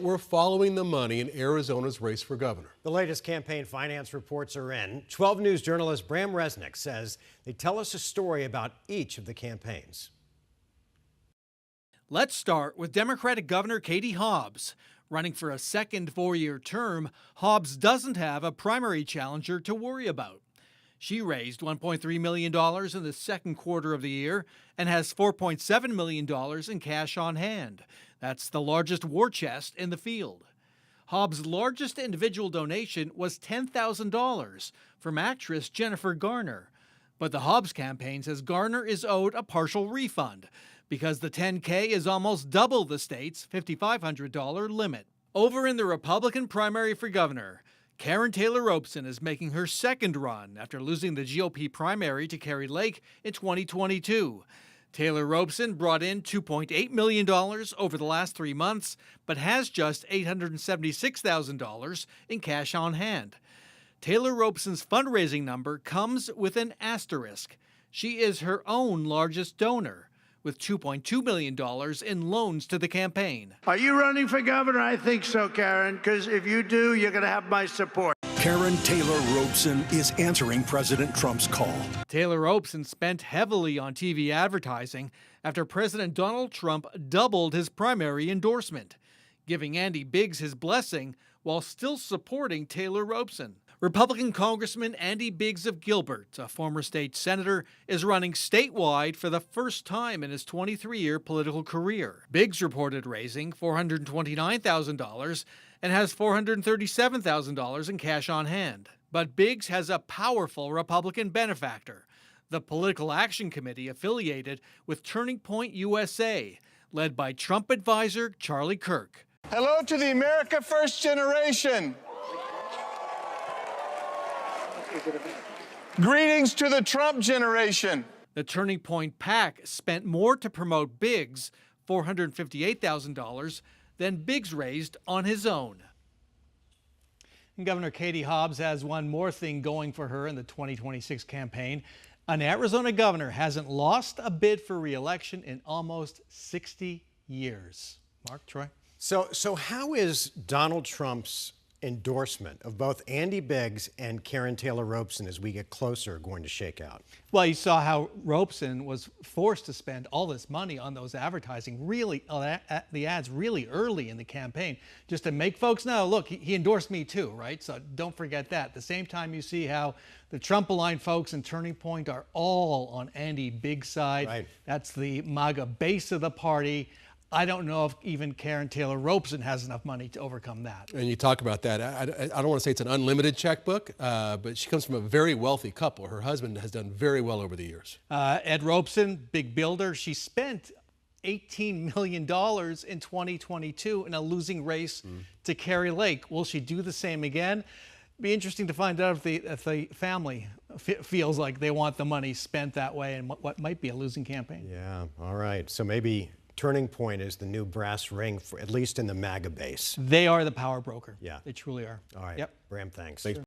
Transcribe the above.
We're following the money in Arizona's race for governor. The latest campaign finance reports are in. 12 News journalist Bram Resnick says they tell us a story about each of the campaigns. Let's start with Democratic Governor Katie Hobbs. Running for a second four-year term, Hobbs doesn't have a primary challenger to worry about. She raised $1.3 million in the second quarter of the year and has $4.7 million in cash on hand. That's the largest war chest in the field. Hobbs' largest individual donation was $10,000 from actress Jennifer Garner. But the Hobbs campaign says Garner is owed a partial refund because the $10K is almost double the state's $5,500 limit. Over in the Republican primary for governor, Karen Taylor Robeson is making her second run after losing the GOP primary to Kari Lake in 2022. Taylor Robeson brought in $2.8 million over the last 3 months, but has just $876,000 in cash on hand. Taylor Robeson's fundraising number comes with an asterisk. She is her own largest donor, with $2.2 million in loans to the campaign. Are you running for governor? I think so, Karen, because if you do, you're going to have my support. Karen Taylor Robeson is answering President Trump's call. Taylor Robeson spent heavily on TV advertising after President Donald Trump doubled his primary endorsement, giving Andy Biggs his blessing while still supporting Taylor Robeson. Republican Congressman Andy Biggs of Gilbert, a former state senator, is running statewide for the first time in his 23-year political career. Biggs reported raising $429,000 and has $437,000 in cash on hand. But Biggs has a powerful Republican benefactor, the Political Action Committee affiliated with Turning Point USA, led by Trump advisor Charlie Kirk. Hello to the America First generation. Greetings to the Trump generation. The Turning Point PAC spent more to promote Biggs, $458,000, than Biggs raised on his own. And Governor Katie Hobbs has one more thing going for her in the 2026 campaign. An Arizona governor hasn't lost a bid for re-election in almost 60 years. Mark, Troy? So how is Donald Trump's endorsement of both Andy Biggs and Karen Taylor Robeson as we get closer going to shake out? Well, you saw how Robeson was forced to spend all this money on those advertising, the ads really early in the campaign, just to make folks know, look, he endorsed me too, right? So don't forget that. At the same time, you see how the Trump-aligned folks in Turning Point are all on Andy Biggs' side. Right. That's the MAGA base of the party. I don't know if even Karen Taylor Robeson has enough money to overcome that. And you talk about that. I don't want to say it's an unlimited checkbook, but she comes from a very wealthy couple. Her husband has done very well over the years. Ed Robeson, big builder, she spent $18 million in 2022 in a losing race to Kari Lake. Will she do the same again? Be interesting to find out if the family feels like they want the money spent that way and what might be a losing campaign. Yeah, all right. So maybe Turning Point is the new brass ring, for at least in the MAGA base. They are the power broker. Yeah. They truly are. All right. Yep. Bram, thanks.